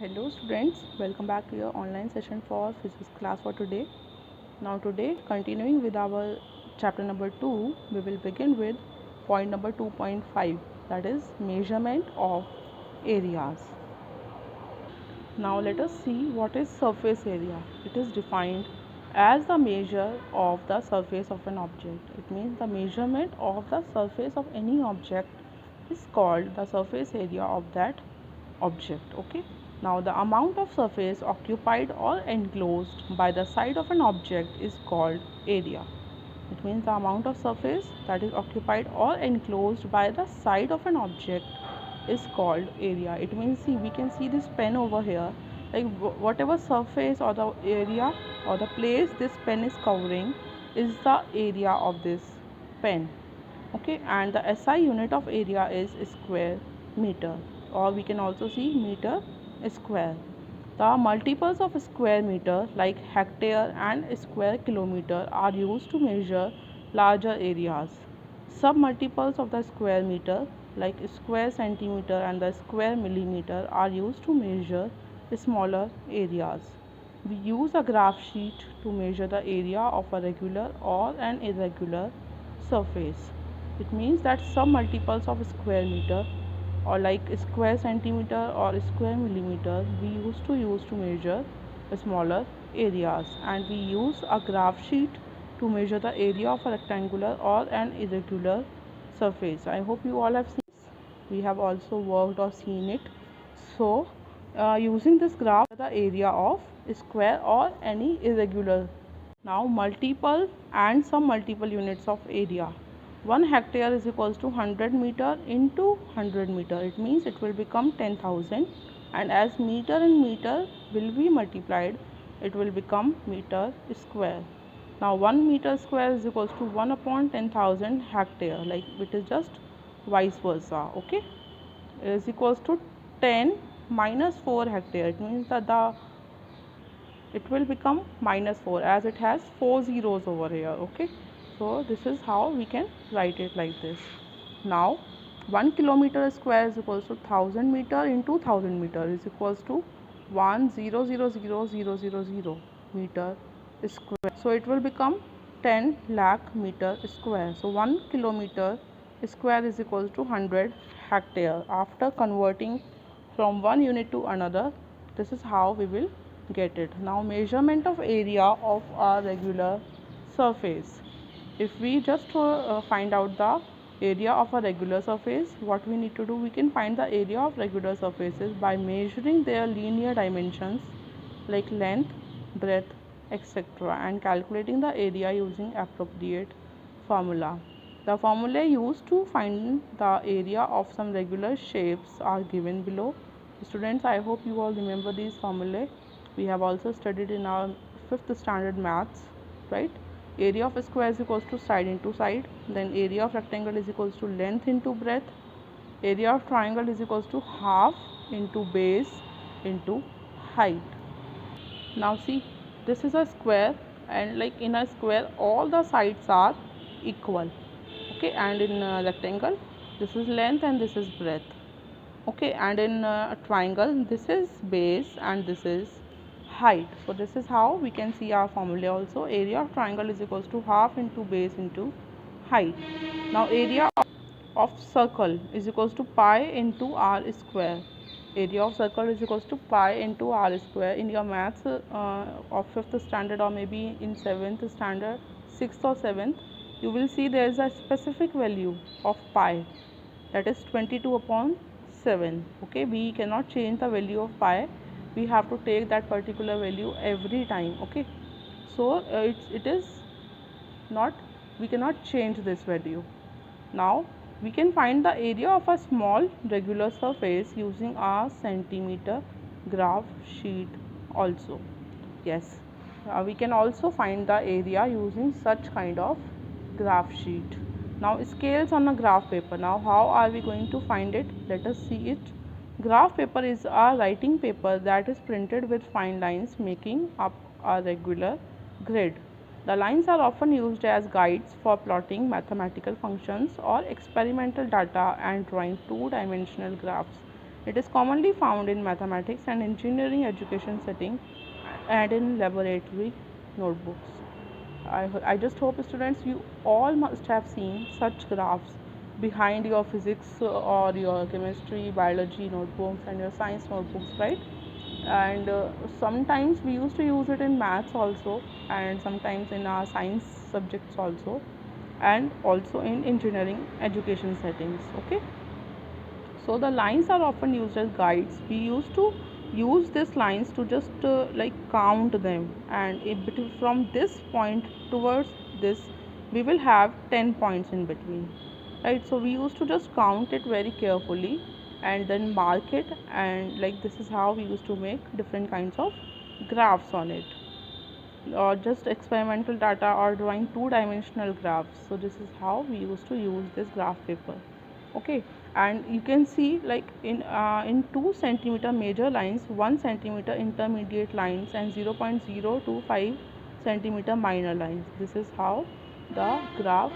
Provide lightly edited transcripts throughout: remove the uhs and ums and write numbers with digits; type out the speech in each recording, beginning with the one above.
Hello students, welcome back to your online session for physics class for today. Now today, continuing with our chapter number 2, we will begin with point number 2.5, that is measurement of areas. Now let us see what is surface area. It is defined as the measure of the surface of an object. It means the measurement of the surface of any object is called the surface area of that object. Okay. Now the amount of surface occupied or enclosed by the side of an object is called area. It means the amount of surface that is occupied or enclosed by the side of an object is called area. It means, see, we can see this pen over here, like whatever surface or the area or the place this pen is covering is the area of this pen. Okay, and the SI unit of area is square meter, or we can also see meter square. The multiples of square meter like hectare and square kilometer are used to measure larger areas. Submultiples of the square meter like square centimeter and the square millimeter are used to measure smaller areas. We use a graph sheet to measure the area of a regular or an irregular surface. It means that submultiples of square meter or like square centimeter or square millimeter we use to measure smaller areas, and we use a graph sheet to measure the area of a rectangular or an irregular surface. I hope you all have seen this. We have also worked or seen it. So using this graph the area of square or any irregular. Now multiple and some multiple units of area. 1 hectare is equals to 100 meter into 100 meter. It means it will become 10,000, and as meter and meter will be multiplied, it will become meter square. Now 1 meter square is equals to 1 upon 10,000 hectare, like it is just vice versa. Okay, is equals to 10 minus 4 hectare. It means that it will become minus 4 as it has 4 zeros over here. Okay, so this is how we can write it like this. Now 1 kilometer square is equals to 1000 meter into 1000 meter is equals to 1,000,000 meter square. So it will become 10 lakh meter square. So 1 kilometer square is equals to 100 hectare. After converting from one unit to another, this is how we will get it. Now measurement of area of a regular surface. If we just find out the area of a regular surface, what we need to do, we can find the area of regular surfaces by measuring their linear dimensions like length, breadth, etc., and calculating the area using appropriate formula. The formula used to find the area of some regular shapes are given below. Students, I hope you all remember these formulae. We have also studied in our 5th standard maths, right? Area of a square is equals to side into side, then area of rectangle is equals to length into breadth, area of triangle is equals to half into base into height. Now see, this is a square, and like in a square all the sides are equal. Okay, and in a rectangle this is length and this is breadth. Okay, and in a triangle this is base and this is height. So this is how we can see our formula also. Area of triangle is equals to half into base into height. Now area of circle is equals to pi into r square. Area of circle is equals to pi into r square. In your maths of 5th standard, or maybe in 7th standard, 6th or 7th, you will see there is a specific value of pi, that is 22 upon 7. Okay, we cannot change the value of pi, we have to take that particular value every time. Okay, so it is not, we cannot change this value. Now we can find the area of a small regular surface using a centimeter graph sheet also. Yes, we can also find the area using such kind of graph sheet. Now scales on a graph paper. Now how are we going to find it? Let us see it. Graph paper is a writing paper that is printed with fine lines making up a regular grid. The lines are often used as guides for plotting mathematical functions or experimental data and drawing two-dimensional graphs. It is commonly found in mathematics and engineering education setting and in laboratory notebooks. I just hope students you all must have seen such graphs behind your physics or your chemistry, biology notebooks and your science notebooks, right? And sometimes we used to use it in maths also, and sometimes in our science subjects also, and also in engineering education settings. Okay, so the lines are often used as guides. We used to use these lines to just like count them, and from this point towards this we will have 10 points in between, right? So we used to just count it very carefully and then mark it, and like this is how we used to make different kinds of graphs on it, or just experimental data or drawing two-dimensional graphs. So this is how we used to use this graph paper. Okay, and you can see like in 2 centimeter major lines, 1 centimeter intermediate lines, and 0.025 centimeter minor lines. This is how the graph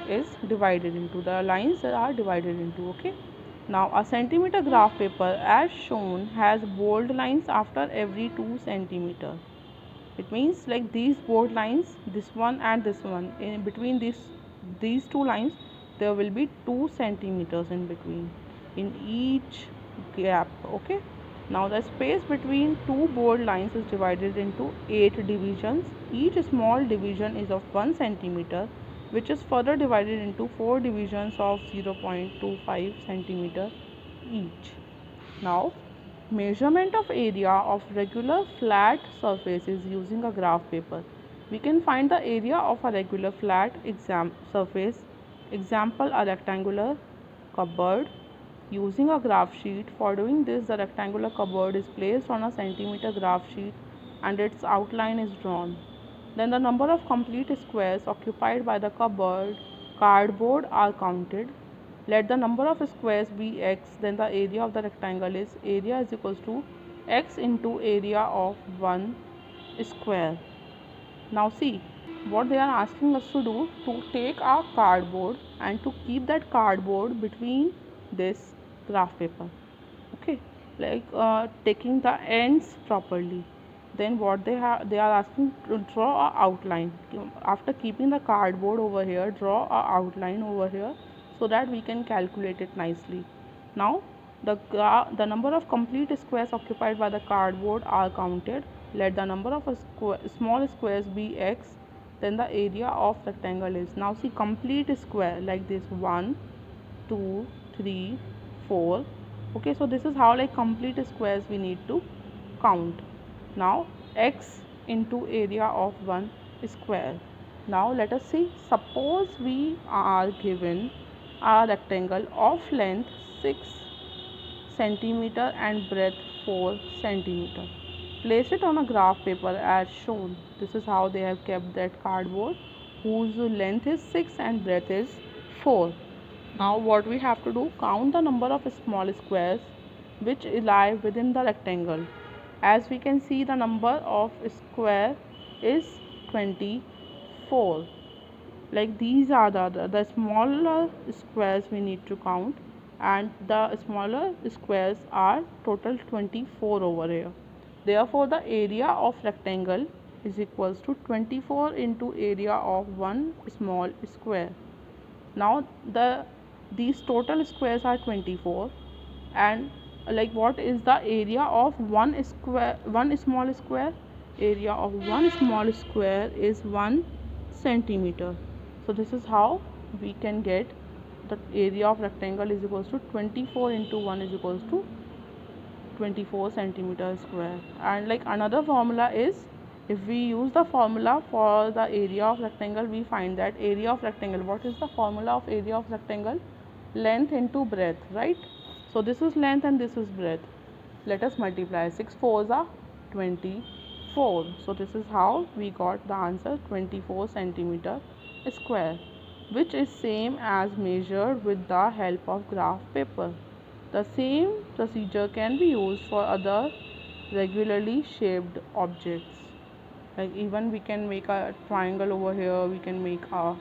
is divided into, the lines are divided into. Okay, now a centimeter graph paper as shown has bold lines after every 2 centimeter. It means like these bold lines, this one and this one, in between these two lines there will be 2 centimeters in between in each gap. Okay, now the space between two bold lines is divided into 8 divisions. Each small division is of 1 centimeter, which is further divided into 4 divisions of 0.25 centimeter each. Now, measurement of area of regular flat surfaces using a graph paper. We can find the area of a regular flat surface. Example, a rectangular cupboard. Using a graph sheet. For doing this, the rectangular cupboard is placed on a centimeter graph sheet and its outline is drawn. Then the number of complete squares occupied by the cardboard are counted. Let the number of squares be x, then the area of the rectangle is area is equals to x into area of one square. Now see what they are asking us to do, to take our cardboard and to keep that cardboard between this graph paper. Okay, like taking the ends properly. Then what they are asking to draw a outline. After keeping the cardboard over here, draw a outline over here so that we can calculate it nicely. Now the number of complete squares occupied by the cardboard are counted. Let the number of small squares be x, then the area of rectangle is, now see, complete square like this, 1 2 3 4. Okay, so this is how like complete squares we need to count. Now x into area of one square. Now let us see, suppose we are given a rectangle of length 6 centimeter and breadth 4 centimeter. Place it on a graph paper as shown. This is how they have kept that cardboard, whose length is 6 and breadth is 4. Now what we have to do, count the number of small squares which lie within the rectangle. As we can see, the number of square is 24. Like these are the smaller squares we need to count, and the smaller squares are total 24 over here. Therefore the area of rectangle is equals to 24 into area of one small square. Now these total squares are 24, and like what is the area of one small square? Area of one small square is 1 centimeter. So this is how we can get the area of rectangle is equals to 24 into 1 is equals to 24 centimeter square. And like another formula is, if we use the formula for the area of rectangle, we find that area of rectangle, what is the formula of area of rectangle? Length into breadth, right? So this is length and this is breadth. Let us multiply. 6 4s are 24. So this is how we got the answer, 24 centimeter square, which is same as measured with the help of graph paper. The same procedure can be used for other regularly shaped objects. Like even we can make a triangle over here, we can make a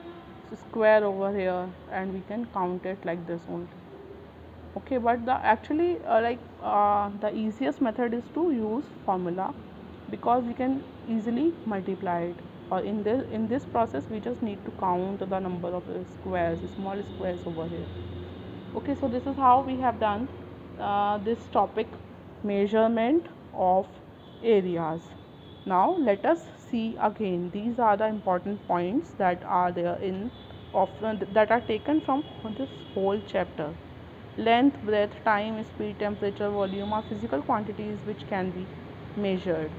square over here, and we can count it like this only. Okay, but the actually the easiest method is to use formula, because we can easily multiply it, or in this process we just need to count the number of squares, small squares over here. Okay, so this is how we have done this topic, measurement of areas. Now let us see again, these are the important points that are there in often that are taken from this whole chapter. Length, breadth, time, speed, temperature, volume are physical quantities which can be measured.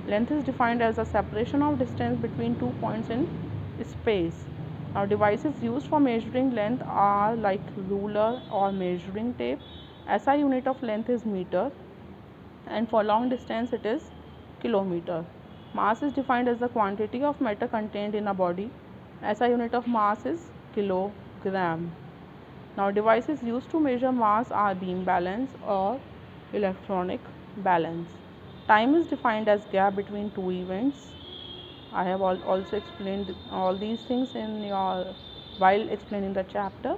Length is defined as the separation of distance between 2 points in space. Now, devices used for measuring length are like ruler or measuring tape. SI unit of length is meter, and for long distance it is kilometer. Mass is defined as the quantity of matter contained in a body. SI unit of mass is kilogram. Now, devices used to measure mass are beam balance or electronic balance. Time is defined as gap between two events. I have also explained all these things in your while explaining the chapter.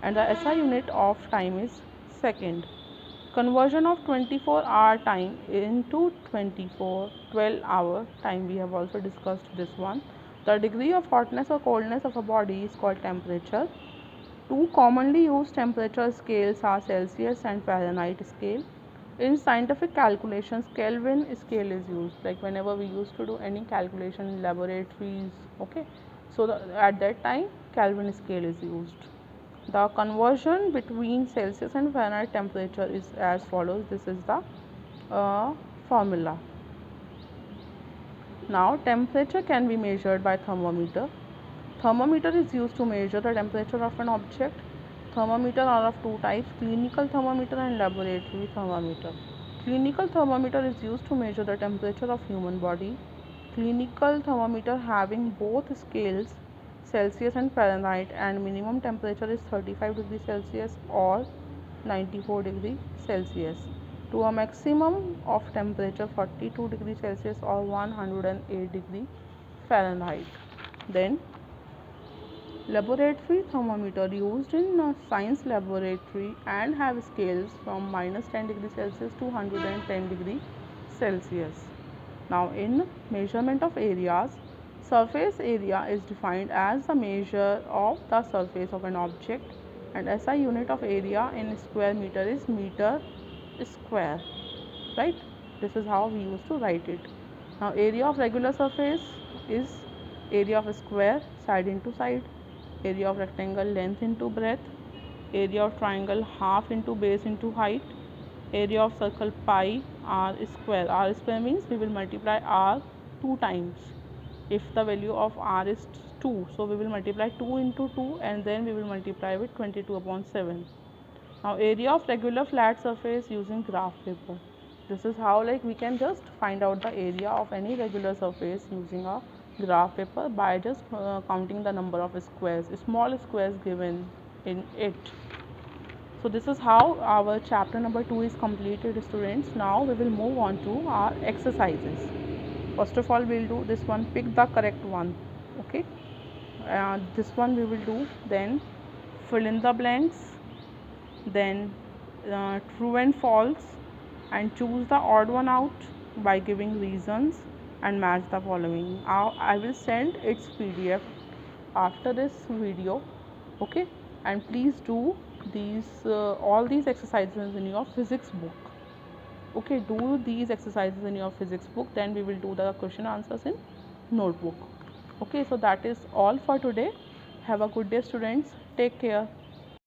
And the SI unit of time is second. Conversion of 24-hour time into 12-hour time, we have also discussed this one. The degree of hotness or coldness of a body is called temperature. Two commonly used temperature scales are Celsius and Fahrenheit scale. In scientific calculations, Kelvin scale is used. Like whenever we used to do any calculation in laboratories, okay. So at that time, Kelvin scale is used. The conversion between Celsius and Fahrenheit temperature is as follows. This is the formula. Now, temperature can be measured by thermometer. Thermometer is used to measure the temperature of an object. Thermometer are of two types, clinical thermometer and laboratory thermometer. Clinical thermometer is used to measure the temperature of human body. Clinical thermometer having both scales, Celsius and Fahrenheit, and minimum temperature is 35 degrees Celsius or 94 degrees Celsius to a maximum of temperature 42 degrees Celsius or 108 degrees Fahrenheit. Then laboratory thermometer used in a science laboratory and have scales from minus 10 degrees Celsius to 110 degrees Celsius. Now, in measurement of areas, surface area is defined as the measure of the surface of an object, and SI unit of area in square meter is meter square, right? This is how we used to write it. Now, area of regular surface is area of a square side into side, area of rectangle length into breadth, area of triangle half into base into height, area of circle pi r square. R square means we will multiply r 2 times. If the value of r is 2, so we will multiply 2 into 2 and then we will multiply with 22 upon 7. Now, area of regular flat surface using graph paper. This is how like we can just find out the area of any regular surface using a graph paper by just counting the number of squares, small squares given in it. So this is how our chapter number 2 is completed, students. Now we will move on to our exercises. First of all, we will do this one, pick the correct one. Okay, this one we will do. Then fill in the blanks, then true and false, and choose the odd one out by giving reasons and match the following. I will send its PDF after this video, okay. And please do these all these exercises in your physics book, okay. Do these exercises in your physics book, then we will do the question answers in notebook, okay. So that is all for today. Have a good day, students. Take care.